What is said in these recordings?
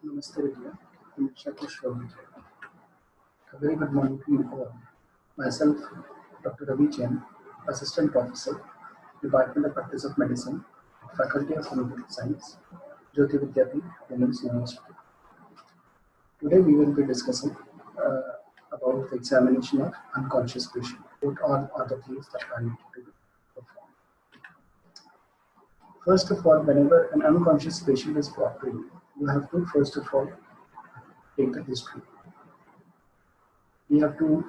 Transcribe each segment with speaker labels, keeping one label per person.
Speaker 1: Namaste Vidya. A very good morning to you all. Myself, Dr. Ravi Jain, Assistant Professor, Department of Practice of Medicine, Faculty of Homeopathic Science, JAYOTI VIDYAPEETH, Women's University. Today we will be discussing about the examination of unconscious patient. What all are the things that are needed to be performed? First of all, whenever an unconscious patient is brought to you, you have to first of all take the history. We have to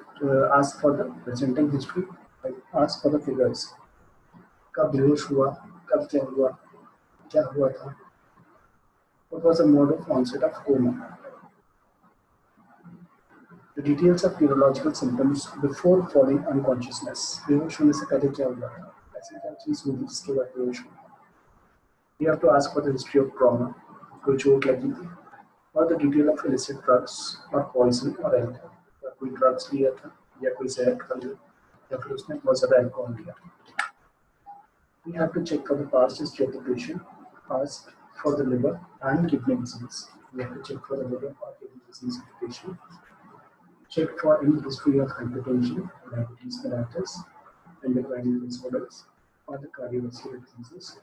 Speaker 1: ask for the presenting history, like ask for the figures. कब बेहोश हुआ, कब क्या हुआ था, what was the mode of onset of coma, the details of neurological symptoms before falling unconsciousness. बेहोश होने से पहले क्या हुआ था, ऐसी क्या चीज हुई थी जिसके बाद बेहोश हुआ. We have to ask for the history of trauma, कोई चोट लगी थी, or the detail of illicit drugs or poison or alcohol. कोई ड्रग्स लिया था या कोई जहर खा लिया या फिर उसने बहुत ज़्यादा अल्कोहल लिया. We have to check for the past history of the patient, ask for the liver and kidney disease. We have to check for the liver or kidney disease of the patient. Check for any history of hypertension, diabetes mellitus, endocrine disorders, or the cardiovascular diseases,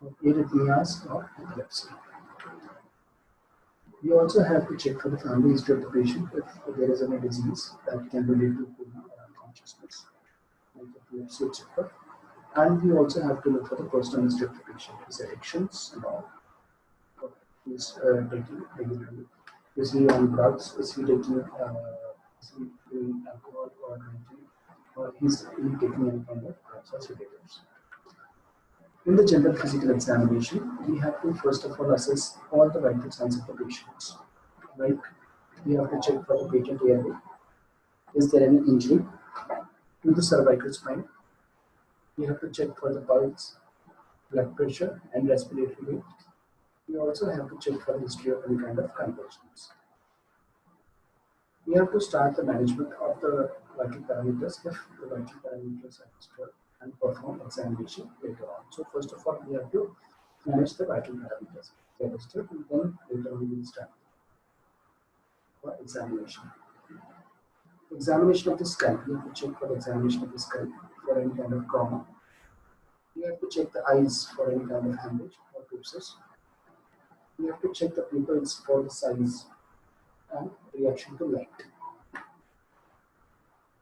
Speaker 1: or arrhythmias or epilepsy. We also have to check for the family history of the patient if there is any disease that can relate to coma or unconsciousness, like epilepsy, etc. And we also have to look for the personal history of the patient, his addictions and all. What he is taking regularly. Is he on drugs? Is he taking doing alcohol or drinking? Or is he taking any kind of drugs or sedatives? In the general physical examination, we have to first of all assess all the vital signs of the patients. Like we have to check for the patent airway. Is there any injury to the cervical spine? We have to check for the pulse, blood pressure, and respiratory rate. We also have to check for the history of any kind of convulsions. We have to start the management of the vital parameters if the vital parameters are disturbed and perform examination later on. So first of all, we have to manage the vital parameters. They are disturbed, and then later on we will start for examination. Examination of the skull. We have to check for the examination of the skull for any kind of trauma. We have to check the eyes for any kind of hemorrhage or ptosis. We have to check the pupils for the size and reaction to light.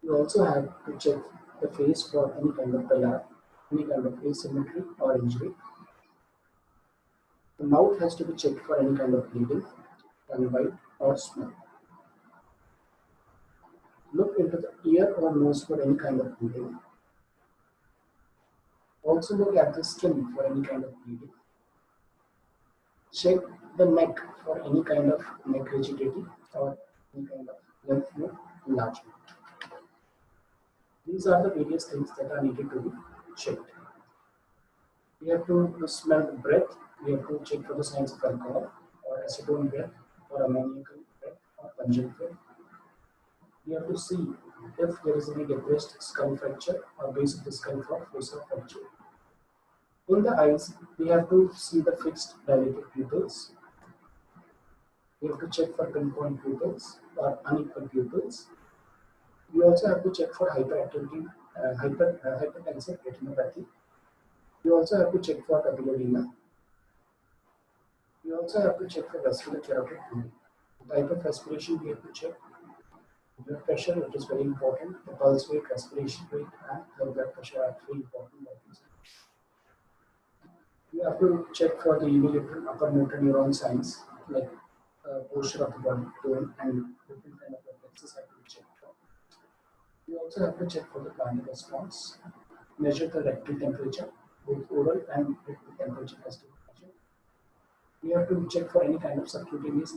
Speaker 1: We also have to check the face for any kind of pallor, any kind of asymmetry or injury. The mouth has to be checked for any kind of bleeding, tongue bite or smell. Look into the ear or nose for any kind of bleeding. Also look at the skin for any kind of bleeding. Check the neck for any kind of neck rigidity or any kind of lymph node enlargement. These are the various things that are needed to be checked. We have to smell the breath. We have to check for the signs of alcohol or acetone breath or ammoniacal breath or pungent breath. We have to see if there is any depressed skull fracture or base of the skull fossa fracture. In the eyes, we have to see the fixed dilated pupils. We have to check for pinpoint pupils or unequal pupils. We also have to check for hyperactivity, hypertensive retinopathy. We also have to check for papilledema. We also have to check for vascular carotid bleeding. The type of respiration we have to check. Blood pressure, it is very important. The pulse rate, respiration rate, and the blood pressure are three important values. We have to check for the unilateral upper motor neuron signs, like posture of the body, tone, and different kind of reflexes have to be checked for. We also have to check for the plant response, measure the rectal temperature, both oral and rectal temperature has to be measured. We have to check for any kind of subcutaneous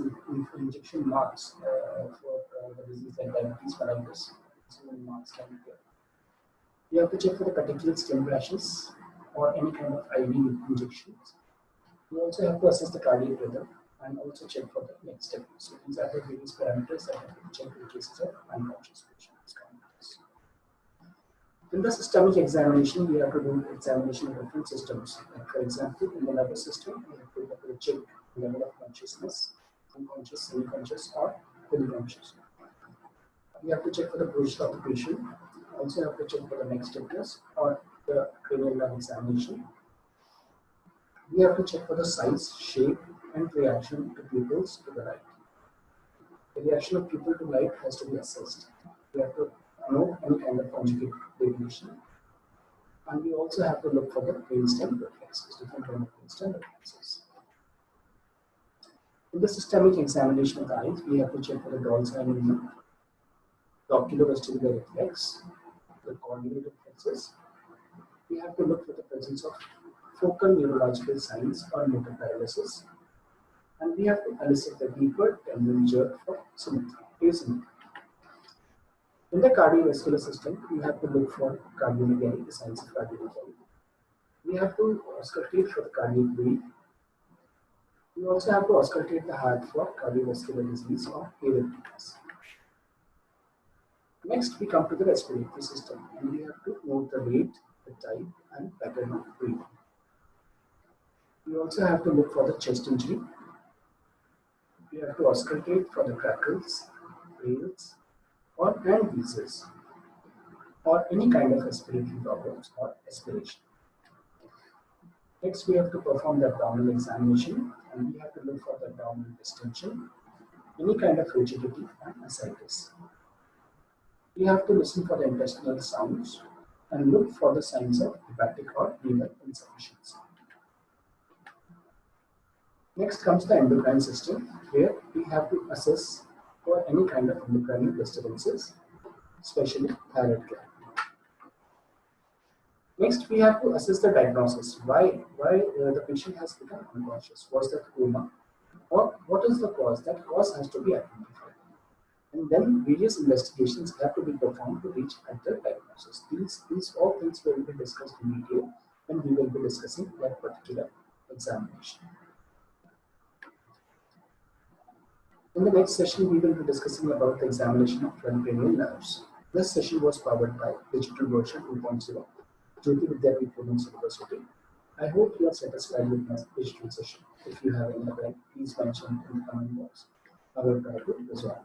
Speaker 1: injection marks for the disease like diabetes mellitus. So many marks can be there. We have to check for the particular skin rashes or any kind of IV injections. We also have to assess the cardiac rhythm and also check for the next step. So these are the various parameters that have to be checked in cases of unconscious patients. In the systemic examination, we have to do examination of different systems. Like for example, in the nervous system, we have to check the level of consciousness, unconscious, semi-conscious, or fully conscious. We have to check for the position of the patient. Also have to check for the neck stiffness or the cranial nerve examination. We have to check for the size, shape, and reaction to pupils to the light. The reaction of pupil to light has to be assessed. We have to know any kind of conjugate deviation. And we also have to look for the brainstem reflexes, different kind of brainstem reflexes. In the systemic examination of the eyes, we have to check for the dorsal movement, the oculovestibular reflex, the corneal reflexes. We have to look for the presence of focal neurological signs or motor paralysis. And we have to elicit the deeper tendon jerk for symmetry, asymmetry. In the cardiovascular system, we have to look for cardiomegaly, the signs of cardiomegaly. We have to auscultate for the cardiac breath. We also have to auscultate the heart for cardiovascular disease or arrhythmias. Next, we come to the respiratory system, and we have to note the rate, the type, and pattern of breathing. We also have to look for the chest injury. We have to auscultate for the crackles, wails, and wheezes, or any kind of respiratory problems or aspiration. Next, we have to perform the abdominal examination, and we have to look for the abdominal distension, any kind of rigidity, and ascites. We have to listen for the intestinal sounds and look for the signs of hepatic or renal insufficiency. Next comes the endocrine system, where we have to assess for any kind of endocrine disturbances, especially thyroid gland. Next, we have to assess the diagnosis. Why the patient has become unconscious? Was that coma? Or what is the cause? That cause has to be identified. And then various investigations have to be performed to reach at the diagnosis. These all things will be discussed in detail when we will be discussing that particular examination. In the next session, we will be discussing about the examination of transcranial nerves. This session was powered by digital version 2.0, JAYOTI VIDYAPEETH Women's University. I hope you are satisfied with my digital session. If you have any other, please mention in the comment box. I will try to resolve.